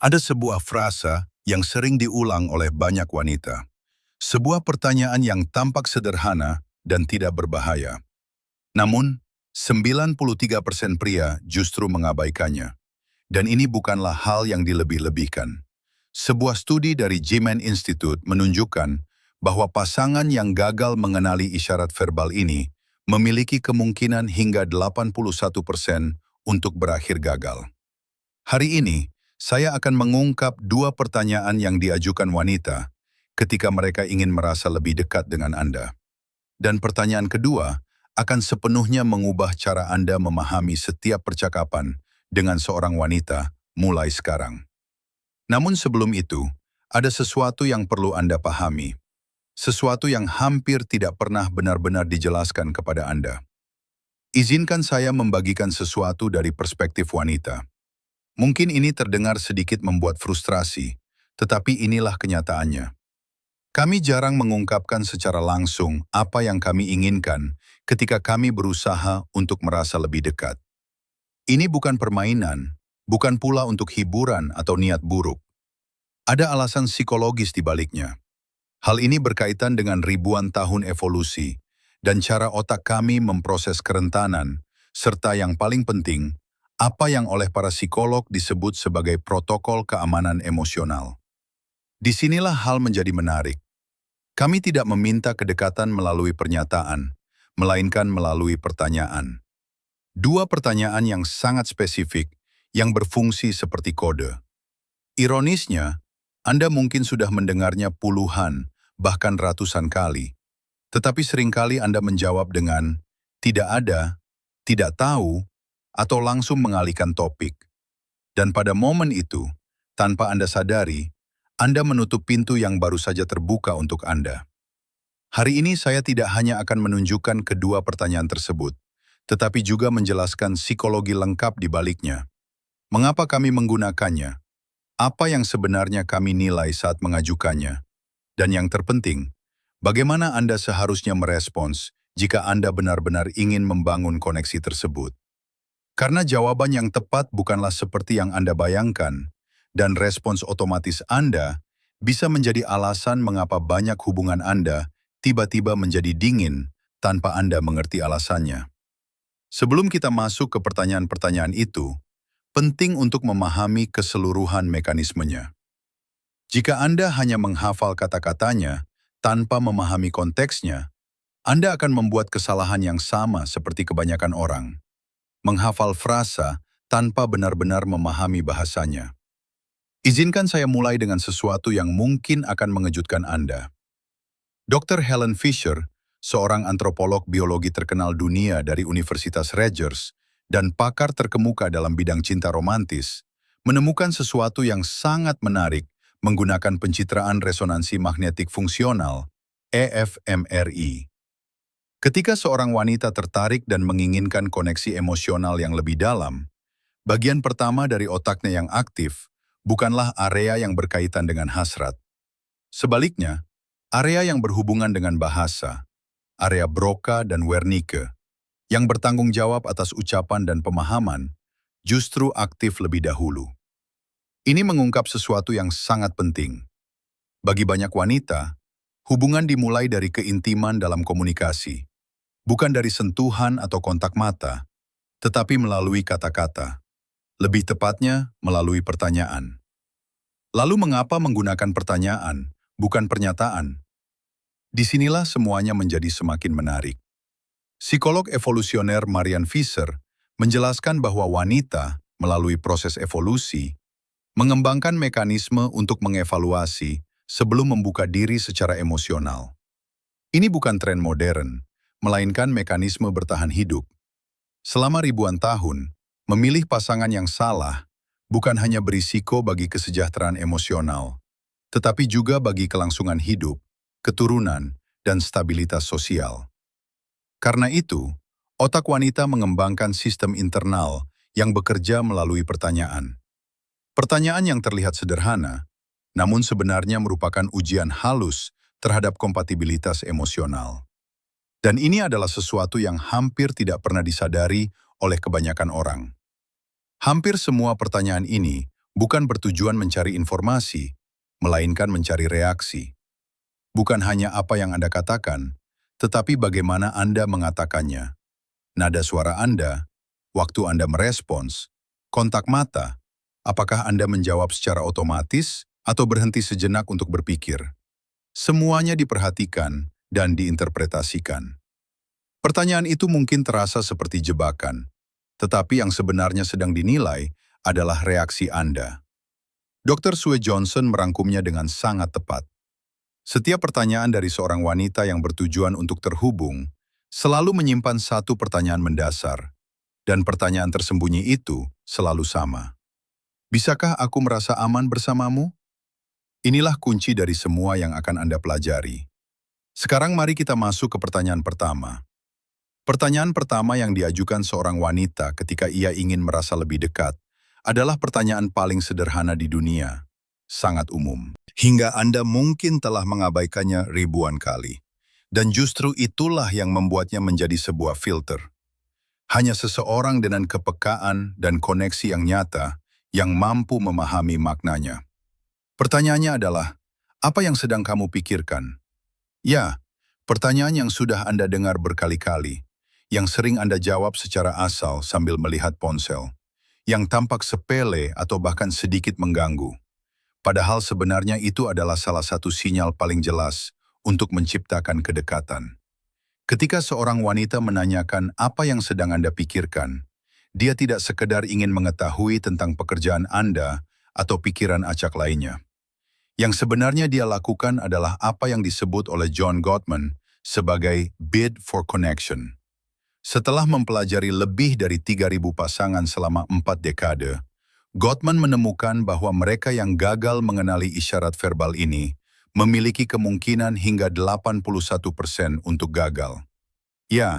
Ada sebuah frasa yang sering diulang oleh banyak wanita. Sebuah pertanyaan yang tampak sederhana dan tidak berbahaya. Namun, 93% pria justru mengabaikannya. Dan ini bukanlah hal yang dilebih-lebihkan. Sebuah studi dari G-Man Institute menunjukkan bahwa pasangan yang gagal mengenali isyarat verbal ini memiliki kemungkinan hingga 81% untuk berakhir gagal. Hari ini, saya akan mengungkap dua pertanyaan yang diajukan wanita ketika mereka ingin merasa lebih dekat dengan Anda. Dan pertanyaan kedua akan sepenuhnya mengubah cara Anda memahami setiap percakapan dengan seorang wanita mulai sekarang. Namun sebelum itu, ada sesuatu yang perlu Anda pahami. Sesuatu yang hampir tidak pernah benar-benar dijelaskan kepada Anda. Izinkan saya membagikan sesuatu dari perspektif wanita. Mungkin ini terdengar sedikit membuat frustrasi, tetapi inilah kenyataannya. Kami jarang mengungkapkan secara langsung apa yang kami inginkan ketika kami berusaha untuk merasa lebih dekat. Ini bukan permainan, bukan pula untuk hiburan atau niat buruk. Ada alasan psikologis di baliknya. Hal ini berkaitan dengan ribuan tahun evolusi dan cara otak kami memproses kerentanan, serta yang paling penting, apa yang oleh para psikolog disebut sebagai protokol keamanan emosional. Disinilah hal menjadi menarik. Kami tidak meminta kedekatan melalui pernyataan, melainkan melalui pertanyaan. Dua pertanyaan yang sangat spesifik, yang berfungsi seperti kode. Ironisnya, Anda mungkin sudah mendengarnya puluhan, bahkan ratusan kali. Tetapi seringkali Anda menjawab dengan, tidak ada, tidak tahu, atau langsung mengalihkan topik. Dan pada momen itu, tanpa Anda sadari, Anda menutup pintu yang baru saja terbuka untuk Anda. Hari ini saya tidak hanya akan menunjukkan kedua pertanyaan tersebut, tetapi juga menjelaskan psikologi lengkap di baliknya. Mengapa kami menggunakannya? Apa yang sebenarnya kami nilai saat mengajukannya? Dan yang terpenting, bagaimana Anda seharusnya merespons jika Anda benar-benar ingin membangun koneksi tersebut? Karena jawaban yang tepat bukanlah seperti yang Anda bayangkan, dan respons otomatis Anda bisa menjadi alasan mengapa banyak hubungan Anda tiba-tiba menjadi dingin tanpa Anda mengerti alasannya. Sebelum kita masuk ke pertanyaan-pertanyaan itu, penting untuk memahami keseluruhan mekanismenya. Jika Anda hanya menghafal kata-katanya tanpa memahami konteksnya, Anda akan membuat kesalahan yang sama seperti kebanyakan orang. Menghafal frasa tanpa benar-benar memahami bahasanya. Izinkan saya mulai dengan sesuatu yang mungkin akan mengejutkan Anda. Dr. Helen Fisher, seorang antropolog biologi terkenal dunia dari Universitas Rutgers dan pakar terkemuka dalam bidang cinta romantis, menemukan sesuatu yang sangat menarik menggunakan pencitraan resonansi magnetik fungsional, EFMRI. Ketika seorang wanita tertarik dan menginginkan koneksi emosional yang lebih dalam, bagian pertama dari otaknya yang aktif bukanlah area yang berkaitan dengan hasrat. Sebaliknya, area yang berhubungan dengan bahasa, area Broca dan Wernicke, yang bertanggung jawab atas ucapan dan pemahaman, justru aktif lebih dahulu. Ini mengungkap sesuatu yang sangat penting. Bagi banyak wanita, hubungan dimulai dari keintiman dalam komunikasi. Bukan dari sentuhan atau kontak mata, tetapi melalui kata-kata. Lebih tepatnya, melalui pertanyaan. Lalu mengapa menggunakan pertanyaan, bukan pernyataan? Disinilah semuanya menjadi semakin menarik. Psikolog evolusioner Marian Fisher menjelaskan bahwa wanita, melalui proses evolusi, mengembangkan mekanisme untuk mengevaluasi sebelum membuka diri secara emosional. Ini bukan tren modern, melainkan mekanisme bertahan hidup. Selama ribuan tahun, memilih pasangan yang salah bukan hanya berisiko bagi kesejahteraan emosional, tetapi juga bagi kelangsungan hidup, keturunan, dan stabilitas sosial. Karena itu, otak wanita mengembangkan sistem internal yang bekerja melalui pertanyaan. Pertanyaan yang terlihat sederhana, namun sebenarnya merupakan ujian halus terhadap kompatibilitas emosional. Dan ini adalah sesuatu yang hampir tidak pernah disadari oleh kebanyakan orang. Hampir semua pertanyaan ini bukan bertujuan mencari informasi, melainkan mencari reaksi. Bukan hanya apa yang Anda katakan, tetapi bagaimana Anda mengatakannya. Nada suara Anda, waktu Anda merespons, kontak mata, apakah Anda menjawab secara otomatis atau berhenti sejenak untuk berpikir. Semuanya diperhatikan dan diinterpretasikan. Pertanyaan itu mungkin terasa seperti jebakan, tetapi yang sebenarnya sedang dinilai adalah reaksi Anda. Dr. Sue Johnson merangkumnya dengan sangat tepat. Setiap pertanyaan dari seorang wanita yang bertujuan untuk terhubung selalu menyimpan satu pertanyaan mendasar, dan pertanyaan tersembunyi itu selalu sama. Bisakah aku merasa aman bersamamu? Inilah kunci dari semua yang akan Anda pelajari. Sekarang mari kita masuk ke pertanyaan pertama. Pertanyaan pertama yang diajukan seorang wanita ketika ia ingin merasa lebih dekat adalah pertanyaan paling sederhana di dunia, sangat umum. Hingga Anda mungkin telah mengabaikannya ribuan kali. Dan justru itulah yang membuatnya menjadi sebuah filter. Hanya seseorang dengan kepekaan dan koneksi yang nyata yang mampu memahami maknanya. Pertanyaannya adalah, apa yang sedang kamu pikirkan? Ya, pertanyaan yang sudah Anda dengar berkali-kali, yang sering Anda jawab secara asal sambil melihat ponsel, yang tampak sepele atau bahkan sedikit mengganggu. Padahal sebenarnya itu adalah salah satu sinyal paling jelas untuk menciptakan kedekatan. Ketika seorang wanita menanyakan apa yang sedang Anda pikirkan, dia tidak sekedar ingin mengetahui tentang pekerjaan Anda atau pikiran acak lainnya. Yang sebenarnya dia lakukan adalah apa yang disebut oleh John Gottman sebagai bid for connection. Setelah mempelajari lebih dari 3.000 pasangan selama 4 dekade, Gottman menemukan bahwa mereka yang gagal mengenali isyarat verbal ini memiliki kemungkinan hingga 81% untuk gagal. Ya,